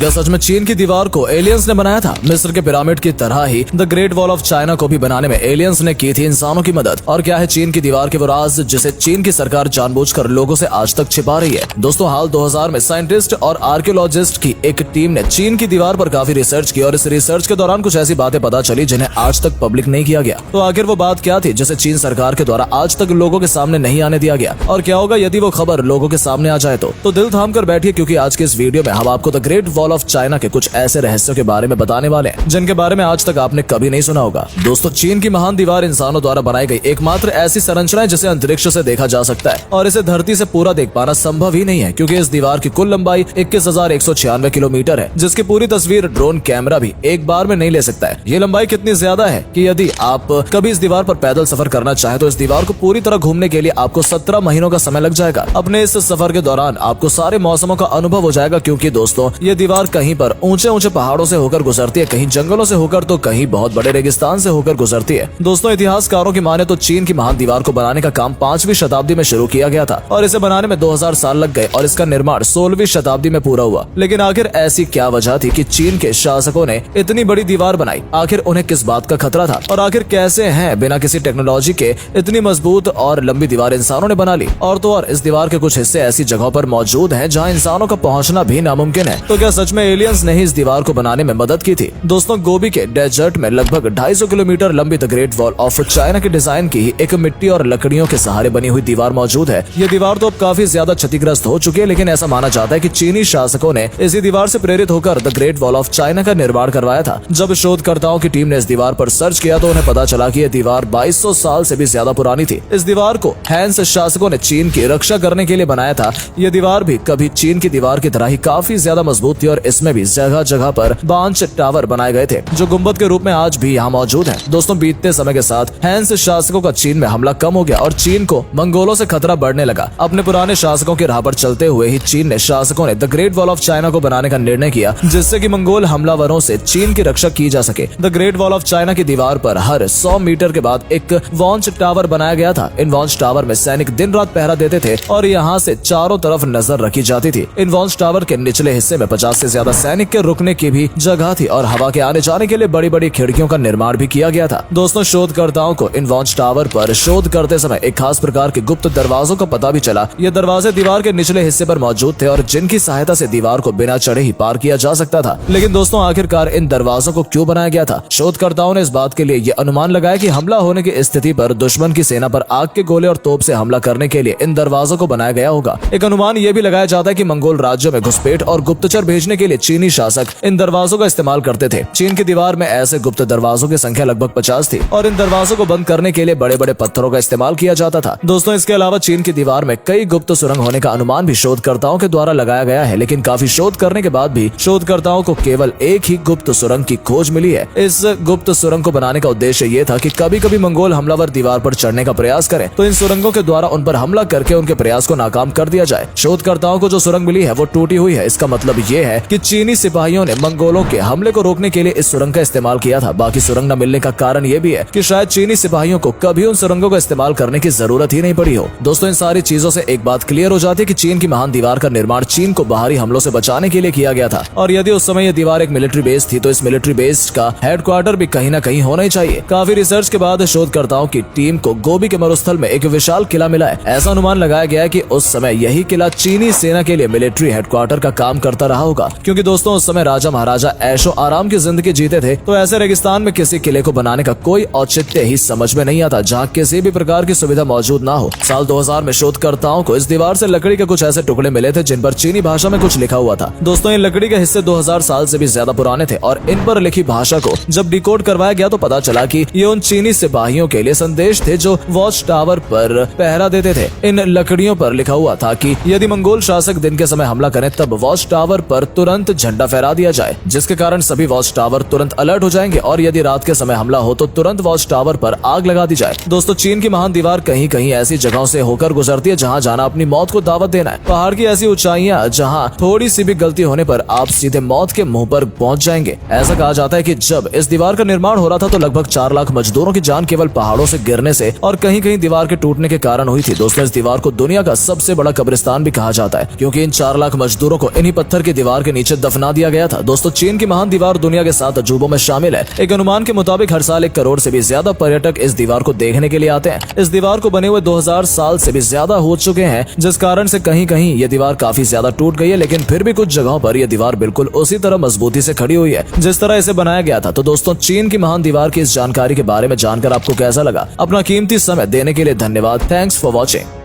क्या सच में चीन की दीवार को एलियंस ने बनाया था? मिस्र के पिरामिड की तरह ही the great wall of China को भी बनाने में एलियंस ने की थी इंसानों की मदद। और क्या है चीन की दीवार के वो राज जिसे चीन की सरकार जानबूझकर लोगों से आज तक छिपा रही है? दोस्तों, हाल 2000 में साइंटिस्ट और आर्कियोलॉजिस्ट की एक टीम ने चीन की दीवार पर काफी रिसर्च की और इस रिसर्च के दौरान कुछ ऐसी बातें पता चली जिन्हें आज तक पब्लिक नहीं किया गया। तो आखिर वो बात क्या थी जिसे चीन सरकार के द्वारा आज तक लोगों के सामने नहीं आने दिया गया? और क्या होगा यदि वो खबर लोगों के सामने आ जाए? तो दिल थाम कर बैठिए, क्योंकि आज के इस वीडियो में हम आपको the great wall of China के कुछ ऐसे रहस्यों के बारे में बताने वाले हैं जिनके बारे में आज तक आपने कभी नहीं सुना होगा। दोस्तों, चीन की महान दीवार इंसानों द्वारा बनाई गई एकमात्र ऐसी संरचना है जिसे अंतरिक्ष से देखा जा सकता है और इसे धरती से पूरा देख पाना संभव ही नहीं है, क्योंकि इस दीवार की कुल लंबाई 21,196 किलोमीटर है, जिसकी पूरी तस्वीर ड्रोन कैमरा भी एक बार में नहीं ले सकता है। ये लंबाई कितनी ज्यादा है कि यदि आप कभी इस दीवार पर पैदल सफर करना चाहे तो इस दीवार को पूरी तरह घूमने के लिए आपको 17 महीनों का समय लग जाएगा। अपने इस सफर के दौरान आपको सारे मौसमों का अनुभव हो जाएगा, क्योंकि दोस्तों ये दीवार कहीं पर ऊंचे ऊंचे पहाड़ों से होकर गुजरती है, कहीं जंगलों से होकर तो कहीं बहुत बड़े रेगिस्तान से होकर गुजरती है। दोस्तों, इतिहासकारों की माने तो चीन की महान दीवार को बनाने का काम 5वीं शताब्दी में शुरू किया गया था और इसे बनाने में 2000 साल लग गए और इसका निर्माण 16वीं शताब्दी में पूरा हुआ। लेकिन आखिर ऐसी क्या वजह थी कि चीन के शासकों ने इतनी बड़ी दीवार बनाई? आखिर उन्हें किस बात का खतरा था और आखिर कैसे हैं बिना किसी टेक्नोलॉजी के इतनी मजबूत और लंबी दीवार इंसानों ने बना ली? और तो और इस दीवार के कुछ हिस्से ऐसी जगहों पर मौजूद हैं जहां इंसानों का पहुंचना भी नामुमकिन है। तो क्या सच में एलियंस ने ही इस दीवार को बनाने में मदद की थी? दोस्तों, गोबी के डेजर्ट में लगभग 250 किलोमीटर लंबी the great wall of China के डिजाइन की ही एक मिट्टी और लकड़ियों के सहारे बनी हुई दीवार मौजूद है। ये दीवार तो अब काफी ज्यादा क्षतिग्रस्त हो चुकी है, लेकिन ऐसा माना जाता है कि चीनी शासकों ने इसी दीवार से प्रेरित होकर the great wall of China का निर्माण करवाया था। जब शोधकर्ताओं की टीम ने इस दीवार पर सर्च किया तो उन्हें पता चला कि यह दीवार 2200 साल से भी ज्यादा पुरानी थी। इस दीवार को हैंस शासकों ने चीन की रक्षा करने के लिए बनाया था। यह दीवार भी कभी चीन की दीवार की तरह ही काफी ज्यादा मजबूत थी और इसमें भी जगह जगह पर बांच टावर बनाए गए थे जो गुम्बद के रूप में आज भी यहाँ मौजूद हैं। दोस्तों, बीतते समय के साथ हैंस शासकों का चीन में हमला कम हो गया और चीन को मंगोलों से खतरा बढ़ने लगा। अपने पुराने शासकों की राह पर चलते हुए ही चीन ने शासकों ने the great wall of China को बनाने का निर्णय किया, जिससे कि मंगोल हमलावरों से चीन की रक्षा की जा सके। The great wall of China की दीवार पर हर 100 मीटर के बाद एक वॉच टावर बनाया गया था। इन वॉच टावर में सैनिक दिन रात पहरा देते थे और यहाँ से चारों तरफ नजर रखी जाती थी। इन वॉच टावर के निचले हिस्से में 50 से ज्यादा सैनिक के रुकने की भी जगह थी और हवा के आने जाने के लिए बड़ी बड़ी खिड़कियों का निर्माण भी किया गया था। दोस्तों, शोधकर्ताओं को इन वॉच टावर पर शोध करते समय एक खास प्रकार के गुप्त दरवाजों का पता भी चला। ये दरवाजे दीवार के निचले हिस्से पर मौजूद थे और जिनकी सहायता से दीवार को बिना चढ़े ही पार किया जा सकता था। लेकिन दोस्तों, आखिरकार इन दरवाजों को क्यों बनाया गया था? शोधकर्ताओं ने इस बात के लिए ये अनुमान लगाया कि हमला होने की स्थिति पर दुश्मन की सेना पर आग के गोले और तोप से हमला करने के लिए इन दरवाजों को बनाया गया होगा। एक अनुमान ये भी लगाया जाता है कि मंगोल राज्यों में घुसपैठ और गुप्तचर भेजने के लिए चीनी शासक इन दरवाजों का इस्तेमाल करते थे। चीन की दीवार में ऐसे गुप्त दरवाजों की संख्या लगभग 50 थी और इन दरवाजों को बंद करने के लिए बड़े बड़े पत्थरों का इस्तेमाल किया जाता था। दोस्तों, इसके अलावा चीन की दीवार में कई गुप्त सुरंग होने का अनुमान भी शोधकर्ताओं के द्वारा लगाया गया है, लेकिन काफी शोध करने के बाद भी शोधकर्ताओं को केवल एक ही गुप्त सुरंग की खोज मिली है। इस गुप्त सुरंग को बनाने का उद्देश्य ये था कि कभी कभी मंगोल हमलावर दीवार पर चढ़ने का प्रयास करें तो इन सुरंगों के द्वारा उन पर हमला करके उनके प्रयास को नाकाम कर दिया जाए। शोधकर्ताओं को जो सुरंग मिली है वो टूटी हुई है। इसका मतलब ये है कि चीनी सिपाहियों ने मंगोलों के हमले को रोकने के लिए इस सुरंग का इस्तेमाल किया था। बाकी सुरंग न मिलने का कारण ये भी है कि शायद चीनी सिपाहियों को कभी उन सुरंगों का इस्तेमाल करने की जरूरत ही नहीं पड़ी हो। दोस्तों, इन सारी चीजों से एक बात क्लियर हो जाती है कि चीन की महान दीवार का निर्माण चीन को बाहरी हमलों से बचाने के लिए किया गया था और यदि उस समय यह दीवार एक मिलिट्री बेस थी तो इस मिलिट्री बेस का हेडक्वार्टर भी कहीं न कहीं होना ही चाहिए। काफी रिसर्च के बाद शोधकर्ताओं की टीम को गोबी के मरुस्थल में एक विशाल किला मिला है। ऐसा अनुमान लगाया गया है कि उस समय यही किला चीनी सेना के लिए मिलिट्री हेडक्वार्टर का काम करता रहा होगा, क्योंकि दोस्तों उस समय राजा महाराजा ऐशो आराम की जिंदगी जीते थे। तो ऐसे रेगिस्तान में किसी किले को बनाने का कोई औचित्य ही समझ में नहीं आता जहाँ किसी भी प्रकार की सुविधा मौजूद ना हो। साल 2000 में शोधकर्ताओं को इस दीवार से लकड़ी के कुछ ऐसे टुकड़े मिले थे जिन पर चीनी भाषा में कुछ लिखा हुआ था। दोस्तों, इन लकड़ी के हिस्से 2000 साल से भी ज्यादा पुराने थे और इन पर लिखी भाषा को जब डिकोड करवाया गया तो पता चला कि ये उन चीनी सिपाहियों के लिए संदेश थे जो वॉच टावर पर पहरा देते थे। इन लकड़ियों पर लिखा हुआ था कि यदि मंगोल शासक दिन के समय हमला करें तब वॉच टावर पर तुरंत झंडा फहरा दिया जाए, जिसके कारण सभी वॉच टावर तुरंत अलर्ट हो जाएंगे और यदि रात के समय हमला हो तो तुरंत वॉच टावर पर आग लगा दी जाए। दोस्तों, चीन की महान दीवार कहीं कहीं ऐसी जगहों से होकर गुजरती है जहां जाना अपनी मौत को दावत देना है। पहाड़ की ऐसी ऊंचाइयां जहां थोड़ी सी भी गलती होने पर आप सीधे मौत के मुंह पर पहुंच जाएंगे। ऐसा कहा जाता है कि जब इस दीवार का निर्माण हो रहा था तो लगभग 4 लाख मजदूरों की जान केवल पहाड़ों से गिरने से और कहीं कहीं दीवार के टूटने के कारण हुई थी। दोस्तों, इस दीवार को दुनिया का सबसे बड़ा कब्रिस्तान भी कहा जाता है, क्योंकि इन 4 लाख मजदूरों को इन्हीं पत्थर की दीवार के नीचे दफना दिया गया था। दोस्तों, चीन की महान दीवार दुनिया के 7 अजूबों में शामिल है। एक अनुमान के मुताबिक हर साल 1 करोड़ से भी ज्यादा पर्यटक इस दीवार को देखने के लिए आते हैं। इस दीवार को बने हुए 2000 साल से भी ज्यादा हो चुके हैं, जिस कारण से कहीं कहीं ये दीवार काफी ज्यादा टूट गई है, लेकिन फिर भी कुछ जगहों पर यह दीवार बिल्कुल उसी तरह मजबूती से खड़ी हुई है जिस तरह इसे बनाया गया था। तो दोस्तों, चीन की महान दीवार की इस जानकारी के बारे में जानकर आपको कैसा लगा? अपना कीमती समय देने के लिए धन्यवाद। Thanks for watching.